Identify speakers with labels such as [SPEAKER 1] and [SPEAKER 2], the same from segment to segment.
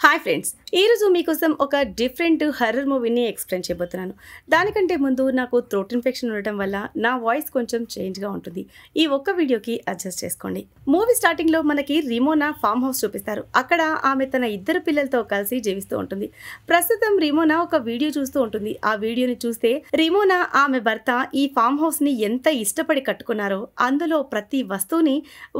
[SPEAKER 1] Hi friends, ఈరోజు మీకోసం ఒక డిఫరెంట్ హర్రర్ మూవీని ఎక్స్ప్లెయిన్ చేయబోతున్నాను. దానికంటే ముందు నాకు థ్రోట్ ఇన్ఫెక్షన్ ఉండటం వల్ల నా వాయిస్ కొంచెం చేంజ్గా ఉంటుంది. ఈ ఒక్క వీడియోకి అడ్జస్ట్ చేసుకోండి. మూవీ స్టార్టింగ్లో మనకి రిమోనా ఫామ్ హౌస్ చూపిస్తారు. అక్కడ ఆమె తన ఇద్దరు పిల్లలతో కలిసి జీవిస్తూ ఉంటుంది. ప్రస్తుతం రిమోనా ఒక వీడియో చూస్తూ ఉంటుంది. ఆ వీడియోని చూస్తే రిమోనా ఆమె భర్త ఈ ఫామ్ హౌస్ని ఎంత ఇష్టపడి కట్టుకున్నారో, అందులో ప్రతి వస్తువుని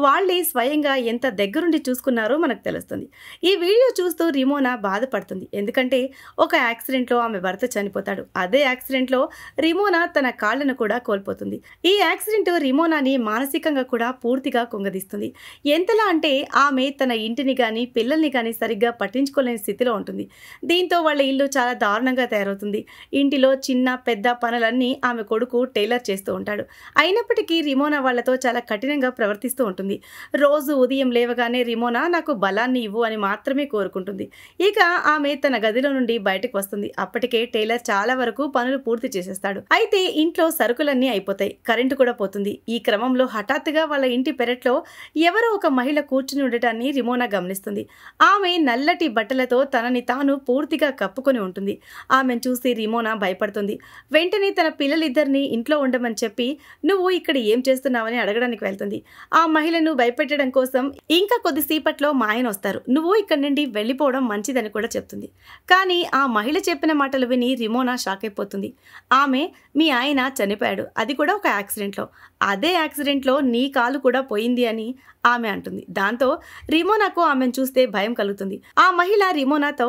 [SPEAKER 1] వాళ్ళే స్వయంగా ఎంత దగ్గరుండి చూసుకున్నారో మనకు తెలుస్తుంది. ఈ వీడియో చూస్తూ రిమోనా బాధపడుతుంది. ఎందుకంటే ఒక యాక్సిడెంట్లో ఆమె భర్త చనిపోతాడు. అదే యాక్సిడెంట్లో రిమోనా తన కాళ్లను కూడా కోల్పోతుంది. ఈ యాక్సిడెంట్ రిమోనాని మానసికంగా కూడా పూర్తిగా కుంగదీస్తుంది. ఎంతలా అంటే ఆమె తన ఇంటిని కానీ పిల్లల్ని కానీ సరిగ్గా పట్టించుకోలేని స్థితిలో ఉంటుంది. దీంతో వాళ్ళ ఇల్లు చాలా దారుణంగా తయారవుతుంది. ఇంటిలో చిన్న పెద్ద పనులన్నీ ఆమె కొడుకు టైలర్ చేస్తూ ఉంటాడు. అయినప్పటికీ రిమోనా వాళ్లతో చాలా కఠినంగా ప్రవర్తిస్తూ ఉంటుంది. రోజు ఉదయం లేవగానే రిమోనా నాకు బలాన్ని ఇవ్వు అని మాత్రమే కోరుకుంటుంది. ఇక ఆమె తన గదిలో నుండి బయటకు వస్తుంది. అప్పటికే టైలర్ చాలా వరకు పనులు పూర్తి చేసేస్తాడు. అయితే ఇంట్లో సరుకులన్నీ అయిపోతాయి. కరెంటు కూడా పోతుంది. ఈ క్రమంలో హఠాత్తుగా వాళ్ళ ఇంటి పెరట్లో ఎవరో ఒక మహిళ కూర్చుని ఉండటాన్ని రిమోనా గమనిస్తుంది. ఆమె నల్లటి బట్టలతో తనని తాను పూర్తిగా కప్పుకొని ఉంటుంది. ఆమెను చూసి రిమోనా భయపడుతుంది. వెంటనే తన పిల్లలిద్దరిని ఇంట్లో ఉండమని చెప్పి నువ్వు ఇక్కడ ఏం చేస్తున్నావని అడగడానికి వెళ్తుంది. ఆ మహిళను భయపెట్టడం కోసం ఇంకా కొద్దిసేపట్లో మా ఆయన వస్తారు, నువ్వు ఇక్కడ నుండి వెళ్ళిపోవడం మంచిదని కూడా చెప్తుంది. కానీ ఆ మహిళ చెప్పిన మాటలు విని రిమోనా షాక్ అయిపోతుంది. ఆమె మీ ఆయన చనిపోయాడు, అది కూడా ఒక యాక్సిడెంట్లో. అదే యాక్సిడెంట్లో నీ కాలు కూడా పోయింది అని ఆమె అంటుంది. దాంతో రిమోనాకు ఆమెను చూస్తే భయం కలుగుతుంది. ఆ మహిళ రిమోనాతో,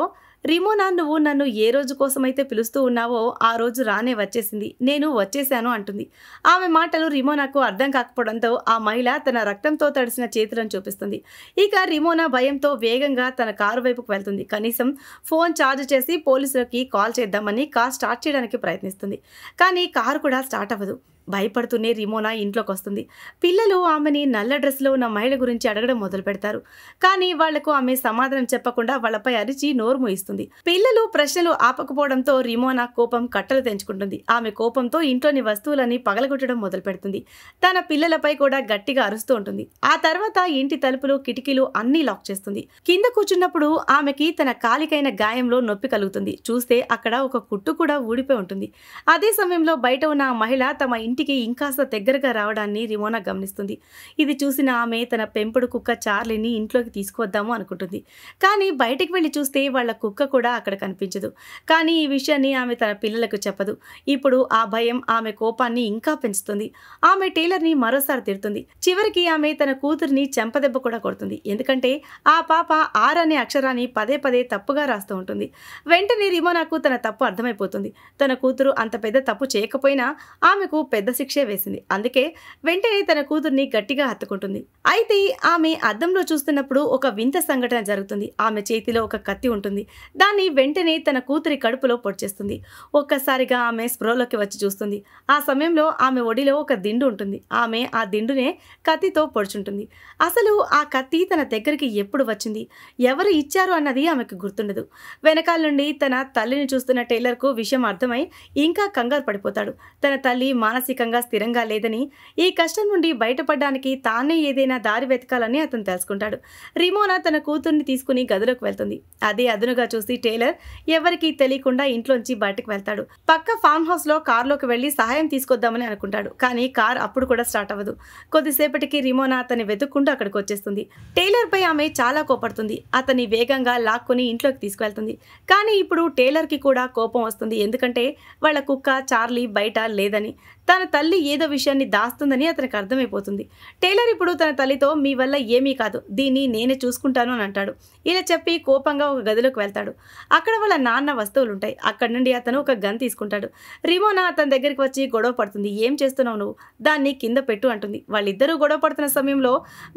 [SPEAKER 1] రిమోనా నువ్వు నన్ను ఏ రోజు కోసమైతే పిలుస్తూ ఉన్నావో ఆ రోజు రానే వచ్చేసింది, నేను వచ్చేసాను అంటుంది. ఆమె మాటలు రిమోనాకు అర్థం కాకపోవడంతో ఆ మహిళ తన రక్తంతో తడిసిన చేతులను చూపిస్తుంది. ఇక రిమోనా భయంతో వేగంగా తన కారు వైపుకు వెళ్తుంది. కనీసం ఫోన్ ఛార్జ్ చేసి పోలీసులకి కాల్ చేద్దామని కార్ స్టార్ట్ చేయడానికి ప్రయత్నిస్తుంది. కానీ కారు కూడా స్టార్ట్ అవ్వదు. భయపడుతూనే రిమోనా ఇంట్లోకి వస్తుంది. పిల్లలు ఆమెని నల్ల డ్రెస్లో ఉన్న మహిళ గురించి అడగడం మొదలు పెడతారు. కానీ వాళ్లకు ఆమె సమాధానం చెప్పకుండా వాళ్లపై అరిచి నోరు మూయిస్తుంది. పిల్లలు ప్రశ్నలు ఆపకపోవడంతో రిమోనా కోపం కట్టలు తెంచుకుంటుంది. ఆమె కోపంతో ఇంట్లోని వస్తువులని పగలగొట్టడం మొదలు పెడుతుంది. తన పిల్లలపై కూడా గట్టిగా అరుస్తూ ఉంటుంది. ఆ తర్వాత ఇంటి తలుపులు కిటికీలు అన్నీ లాక్ చేస్తుంది. కింద కూర్చున్నప్పుడు ఆమెకి తన కాలికైన గాయంలో నొప్పి కలుగుతుంది. చూస్తే అక్కడ ఒక కుట్టు కూడా ఊడిపోయి ఉంటుంది. అదే సమయంలో బయట ఉన్న ఆ మహిళ తమ ఇంటికి ఇంకాస్త దగ్గరగా రావడాన్ని రిమోనా గమనిస్తుంది. ఇది చూసిన ఆమె తన పెంపుడు కుక్క చార్లీని ఇంట్లోకి తీసుకువద్దాము అనుకుంటుంది. కానీ బయటికి వెళ్ళి చూస్తే వాళ్ళ కుక్క కూడా అక్కడ కనిపించదు. కానీ ఈ విషయాన్ని ఆమె తన పిల్లలకు చెప్పదు. ఇప్పుడు ఆ భయం ఆమె కోపాన్ని ఇంకా పెంచుతుంది. ఆమె టైలర్ని మరోసారి తిడుతుంది. చివరికి ఆమె తన కూతురిని చెంపదెబ్బ కూడా కొడుతుంది. ఎందుకంటే ఆ పాప ఆర్ అనే అక్షరాన్ని పదే పదే తప్పుగా రాస్తూ ఉంటుంది. వెంటనే రిమోనాకు తన తప్పు అర్థమైపోతుంది. తన కూతురు అంత పెద్ద తప్పు చేయకపోయినా ఆమెకు పెద్ద శిక్షే వేసింది. అందుకే వెంటనే తన కూతుర్ని గట్టిగా హత్తుకుంటుంది. అయితే ఆమె అద్దంలో చూస్తున్నప్పుడు ఒక వింత సంఘటన జరుగుతుంది. ఆమె చేతిలో ఒక కత్తి ఉంటుంది. దాన్ని వెంటనే తన కూతురి కడుపులో పొడిచేస్తుంది. ఒక్కసారిగా ఆమె స్పృహలోకి వచ్చి చూస్తుంది. ఆ సమయంలో ఆమె ఒడిలో ఒక దిండు ఉంటుంది. ఆమె ఆ దిండునే కత్తితో పొడుచుంటుంది. అసలు ఆ కత్తి తన దగ్గరికి ఎప్పుడు వచ్చింది, ఎవరు ఇచ్చారు అన్నది ఆమెకు గుర్తుండదు. వెనకాల నుండి తన తల్లిని చూస్తున్న టైలర్కు విషయం అర్థమై ఇంకా కంగారు పడిపోతాడు. తన తల్లి మానసికంగా స్థిరంగా లేదని, ఈ కష్టం నుండి బయటపడడానికి తానే ఏదైనా దారి వెతకాలని అతను తెలుసుకుంటాడు. రిమోనా తన కూతుర్ని తీసుకుని గదిలోకి వెళ్తుంది. అదే అదునుగా చూసి టైలర్ ఎవరికీ తెలియకుండా ఇంట్లోంచి బయటకు వెళ్తాడు. పక్క ఫామ్ హౌస్ లో కారులోకి వెళ్లి సహాయం తీసుకొద్దామని అనుకుంటాడు. కానీ కార్ అప్పుడు కూడా స్టార్ట్ అవ్వదు. కొద్దిసేపటికి రిమోనా అతన్ని వెతుక్కుంటూ అక్కడికి వచ్చేస్తుంది. టైలర్ పై ఆమె చాలా కోపడుతుంది. అతన్ని వేగంగా లాక్కొని ఇంట్లోకి తీసుకువెళ్తుంది. కానీ ఇప్పుడు టైలర్ కి కూడా కోపం వస్తుంది. ఎందుకంటే వాళ్ళ కుక్క చార్లీ బయట లేదని, తన తల్లి ఏదో విషయాన్ని దాస్తుందని అతనికి అర్థమైపోతుంది. టైలర్ ఇప్పుడు తన తల్లితో మీ వల్ల ఏమీ కాదు, దీన్ని నేనే చూసుకుంటాను అని అంటాడు. ఇలా చెప్పి కోపంగా ఒక గదిలోకి వెళ్తాడు. అక్కడ వాళ్ళ నాన్న వస్తువులుంటాయి. అక్కడి నుండి అతను ఒక గన్ తీసుకుంటాడు. రిమోనా అతని దగ్గరికి వచ్చి గొడవ పడుతుంది. ఏం చేస్తున్నావు నువ్వు, దాన్ని కింద పెట్టు అంటుంది. వాళ్ళిద్దరూ గొడవ పడుతున్న సమయంలో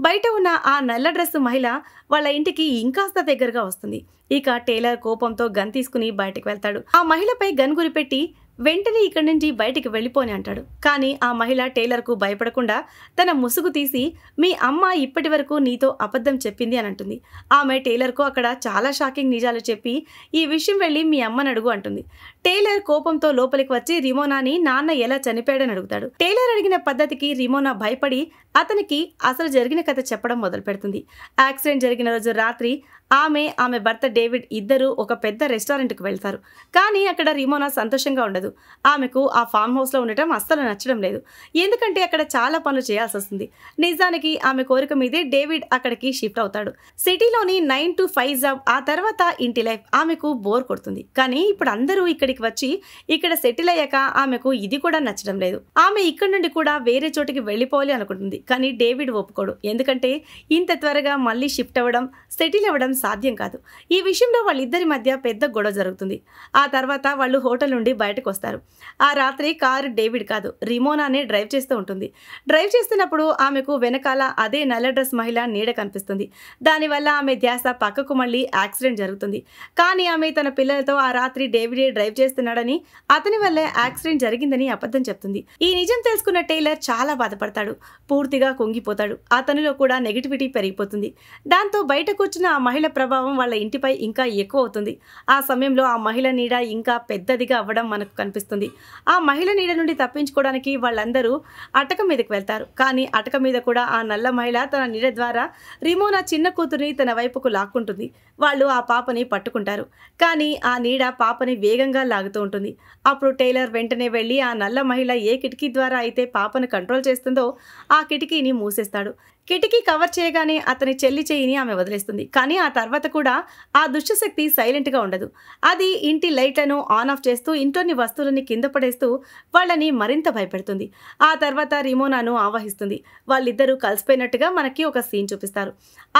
[SPEAKER 1] బయట ఉన్న ఆ నల్ల డ్రెస్సు మహిళ వాళ్ళ ఇంటికి ఇంకాస్త దగ్గరగా వస్తుంది. ఇక టైలర్ కోపంతో గన్ తీసుకుని బయటకు వెళ్తాడు. ఆ మహిళపై గన్ గురిపెట్టి వెంటనే ఇక్కడి నుంచి బయటికి వెళ్ళిపోని అంటాడు. కానీ ఆ మహిళ టైలర్కు భయపడకుండా తన ముసుగు తీసి మీ అమ్మ ఇప్పటి వరకు నీతో అబద్ధం చెప్పింది అని అంటుంది. ఆమె టైలర్కు అక్కడ చాలా షాకింగ్ నిజాలు చెప్పి ఈ విషయం వెళ్ళి మీ అమ్మని అడుగు అంటుంది. టైలర్ కోపంతో లోపలికి వచ్చి రిమోనాని నాన్న ఎలా చనిపోయాడని అడుగుతాడు. టైలర్ అడిగిన పద్ధతికి రిమోనా భయపడి అతనికి అసలు జరిగిన కథ చెప్పడం మొదలు పెడుతుంది. యాక్సిడెంట్ జరిగిన రోజు రాత్రి ఆమె భర్త డేవిడ్ ఇద్దరు ఒక పెద్ద రెస్టారెంట్కి వెళ్తారు. కానీ అక్కడ రిమోనా సంతోషంగా ఉండదు. ఆమెకు ఆ ఫామ్ హౌస్లో ఉండటం అస్సలు నచ్చడం లేదు. ఎందుకంటే అక్కడ చాలా పనులు చేయాల్సి వస్తుంది. నిజానికి ఆమె కోరిక మీదే డేవిడ్ అక్కడికి షిఫ్ట్ అవుతాడు. సిటీలోని 9 to 5 జాబ్, ఆ తర్వాత ఇంటి లైఫ్ ఆమెకు బోర్ కొడుతుంది. కానీ ఇప్పుడు అందరూ ఇక్కడికి వచ్చి ఇక్కడ సెటిల్ అయ్యాక ఆమెకు ఇది కూడా నచ్చడం లేదు. ఆమె ఇక్కడ నుండి కూడా వేరే చోటికి వెళ్ళిపోవాలి అనుకుంటుంది. కానీ డేవిడ్ ఒప్పుకోడు. ఎందుకంటే ఇంత త్వరగా మళ్ళీ షిఫ్ట్ అవ్వడం, సెటిల్ అవ్వడం సాధ్యం కాదు. ఈ విషయంలో వాళ్ళిద్దరి మధ్య పెద్ద గొడవ జరుగుతుంది. ఆ తర్వాత వాళ్ళు హోటల్ నుండి బయటకు వస్తారు. ఆ రాత్రి కారు డేవిడ్ కాదు, రిమోనానే డ్రైవ్ చేస్తూ ఉంటుంది. డ్రైవ్ చేస్తున్నప్పుడు ఆమెకు వెనకాల అదే నల్ల డ్రెస్ మహిళ నీడ కనిపిస్తుంది. దానివల్ల ఆమె ధ్యాస పక్కకు మళ్ళీ యాక్సిడెంట్ జరుగుతుంది. కానీ ఆమె తన పిల్లలతో ఆ రాత్రి డేవిడే డ్రైవ్ చేస్తున్నాడని, అతని వల్లే యాక్సిడెంట్ జరిగిందని అబద్ధం చెప్తుంది. ఈ నిజం తెలుసుకున్న టైలర్ చాలా బాధపడతాడు. పూర్తిగా కుంగిపోతాడు. అతనిలో కూడా నెగిటివిటీ పెరిగిపోతుంది. దాంతో బయట కూర్చున్న ఆ మహిళ ప్రభావం వాళ్ళ ఇంటిపై ఇంకా ఎక్కువ అవుతుంది. ఆ సమయంలో ఆ మహిళ నీడ ఇంకా పెద్దదిగా అవ్వడం మనకు కనిపిస్తుంది. ఆ మహిళ నీడ నుండి తప్పించుకోవడానికి వాళ్ళందరూ అటక మీదకి వెళ్తారు. కానీ అటక మీద కూడా ఆ నల్ల మహిళ తన నీడ ద్వారా రిమోనా చిన్న కూతురిని తన వైపుకు లాక్కుంటుంది. వాళ్ళు ఆ పాపని పట్టుకుంటారు. కానీ ఆ నీడ పాపని వేగంగా లాగుతూ ఉంటుంది. అప్పుడు టైలర్ వెంటనే వెళ్ళి ఆ నల్ల మహిళ ఏ కిటికీ ద్వారా అయితే పాపను కంట్రోల్ చేస్తుందో ఆ కిటికీని మూసేస్తాడు. కిటికీ కవర్ చేయగానే అతని చెల్లి చేయిని ఆమె వదిలేస్తుంది. కానీ ఆ తర్వాత కూడా ఆ దుష్టశక్తి సైలెంట్గా ఉండదు. అది ఇంటి లైట్లను ఆన్ ఆఫ్ చేస్తూ ఇంట్లోని వస్తువులని కింద పడేస్తూ వాళ్ళని మరింత భయపెడుతుంది. ఆ తర్వాత రిమోనాను ఆవాహిస్తుంది. వాళ్ళిద్దరూ కలిసిపోయినట్టుగా మనకి ఒక సీన్ చూపిస్తారు.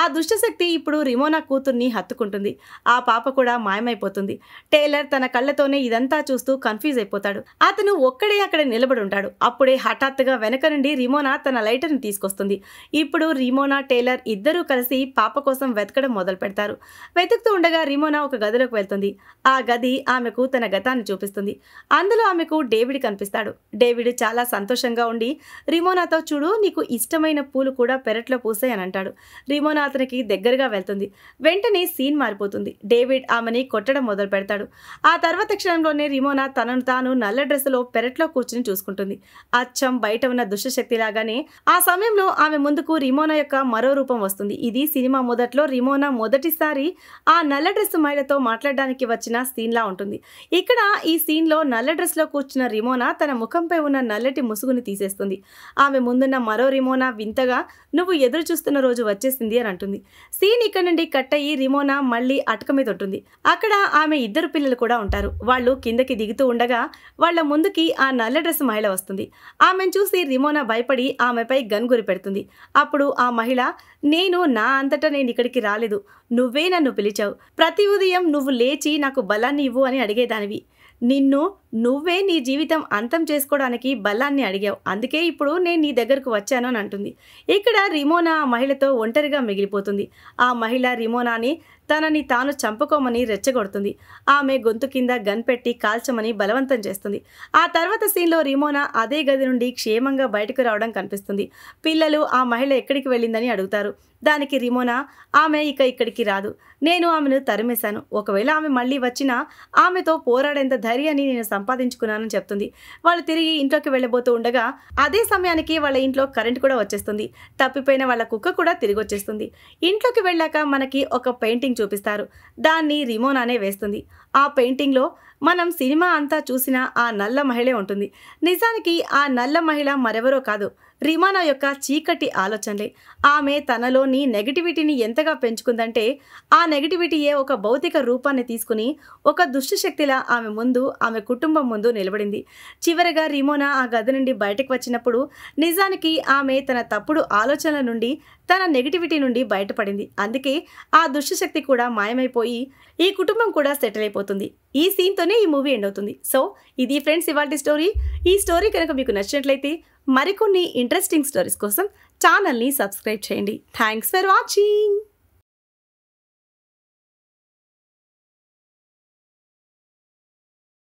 [SPEAKER 1] ఆ దుష్టశక్తి ఇప్పుడు రిమోనా కూతుర్ని హత్తుకుంటుంది. ఆ పాప కూడా మాయమైపోతుంది. టైలర్ తన కళ్ళతోనే ఇదంతా చూస్తూ కన్ఫ్యూజ్ అయిపోతాడు. అతను ఒక్కడే అక్కడ నిలబడి ఉంటాడు. అప్పుడే హఠాత్తుగా వెనక నుండి రిమోనా తన లైటర్ని తీసుకొస్తుంది. ఇప్పుడు రిమోనా, టైలర్ ఇద్దరూ కలిసి పాప కోసం వెతకడం మొదలు పెడతారు. వెతుకుతూ ఉండగా రిమోనా ఒక గదిలోకి వెళ్తుంది. ఆ గది ఆమెకు తన గతాన్ని చూపిస్తుంది. అందులో ఆమెకు డేవిడ్ కనిపిస్తాడు. డేవిడ్ చాలా సంతోషంగా ఉండి రిమోనాతో, చూడు నీకు ఇష్టమైన పూలు కూడా పెరట్లో పూసాయి అని అంటాడు. రిమోనా అతనికి దగ్గరగా వెళ్తుంది. వెంటనే సీన్ మారిపోతుంది. డేవిడ్ ఆమెని కొట్టడం మొదలు పెడతాడు. ఆ తర్వాత క్షణంలోనే రిమోనా తనను తాను నల్ల డ్రెస్సులో పెరట్లో కూర్చుని చూసుకుంటుంది. అచ్చం బయట ఉన్న దుష్టశక్తి లాగానే ఆ సమయంలో ఆమె ముందుకు రిమోనా యొక్క మరో రూపం వస్తుంది. ఇది సినిమా మొదట్లో రిమోనా మొదటిసారి ఆ నల్ల డ్రెస్ మహిళతో మాట్లాడడానికి వచ్చిన సీన్లా ఉంటుంది. ఇక్కడ ఈ సీన్లో నల్ల డ్రెస్లో కూర్చున్న రిమోనా తన ముఖంపై ఉన్న నల్లటి ముసుగుని తీసేస్తుంది. ఆమె ముందున్న మరో రిమోనా వింతగా, నువ్వు ఎదురు చూస్తున్న రోజు వచ్చేసింది అని అంటుంది. సీన్ ఇక్కడ నుండి కట్ అయ్యి రిమోనా మళ్ళీ అటక మీద ఉంటుంది. అక్కడ ఆమె ఇద్దరు పిల్లలు కూడా ఉంటారు. వాళ్ళు కిందకి దిగుతూ ఉండగా వాళ్ళ ముందుకి ఆ నల్ల డ్రెస్ మహిళ వస్తుంది. ఆమెను చూసి రిమోనా భయపడి ఆమెపై గన్ గురి పెడుతుంది. అప్పుడు ఆ మహిళ, నేను నా అంతటా నేను ఇక్కడికి రాలేదు, నువ్వే నన్ను పిలిచావు. ప్రతి ఉదయం నువ్వు లేచి నాకు బలాన్ని ఇవ్వు అని అడిగేదానివి. నువ్వే నీ జీవితం అంతం చేసుకోవడానికి బలాన్ని అడిగావు. అందుకే ఇప్పుడు నేను నీ దగ్గరకు వచ్చాను అని అంటుంది. ఇక్కడ రిమోనా ఆ మహిళతో ఒంటరిగా మిగిలిపోతుంది. ఆ మహిళ రిమోనాని తనని తాను చంపుకోమని రెచ్చగొడుతుంది. ఆమె గొంతు కింద గన్ పెట్టి కాల్చమని బలవంతం చేస్తుంది. ఆ తర్వాత సీన్లో రిమోనా అదే గది నుండి క్షేమంగా బయటకు రావడం కనిపిస్తుంది. పిల్లలు ఆ మహిళ ఎక్కడికి వెళ్ళిందని అడుగుతారు. దానికి రిమోనా, ఆమె ఇక్కడికి రాదు, నేను ఆమెను తరిమేశాను. ఒకవేళ ఆమె మళ్ళీ వచ్చినా ఆమెతో పోరాడేంత ధైర్యాన్ని నేను సంపాదించుకున్నానని చెప్తుంది. వాళ్ళు తిరిగి ఇంట్లోకి వెళ్ళబోతూ ఉండగా అదే సమయానికి వాళ్ళ ఇంట్లో కరెంట్ కూడా వచ్చేస్తుంది. తప్పిపోయిన వాళ్ళ కుక్క కూడా తిరిగి వచ్చేస్తుంది. ఇంట్లోకి వెళ్ళాక మనకి ఒక పెయింటింగ్ చూపిస్తారు. దాన్ని రిమోనానే వేస్తుంది. ఆ పెయింటింగ్లో మనం సినిమా అంతా చూసిన ఆ నల్ల మహిళే ఉంటుంది. నిజానికి ఆ నల్ల మహిళ మరెవరో కాదు, రిమోనా యొక్క చీకటి ఆలోచనలే. ఆమె తనలోని నెగటివిటీని ఎంతగా పెంచుకుందంటే ఆ నెగటివిటీయే ఒక భౌతిక రూపాన్ని తీసుకుని ఒక దుష్టశక్తిలా ఆమె ముందు, ఆమె కుటుంబం ముందు నిలబడింది. చివరగా రిమోనా ఆ గది నుండి బయటకు వచ్చినప్పుడు నిజానికి ఆమె తన తప్పుడు ఆలోచనల నుండి, తన నెగటివిటీ నుండి బయటపడింది. అందుకే ఆ దుష్టశక్తి కూడా మాయమైపోయి ఈ కుటుంబం కూడా సెటిల్ అయిపోతుంది. ఈ సీన్తోనే ఈ మూవీ ఎండ్ అవుతుంది. సో ఇది ఫ్రెండ్స్ ఇవాల్టి స్టోరీ. ఈ స్టోరీ కనుక మీకు నచ్చినట్లయితే మరికొన్ని ఇంట్రెస్టింగ్ స్టోరీస్ కోసం ఛానల్ని సబ్స్క్రైబ్ చేయండి. Thanks for watching.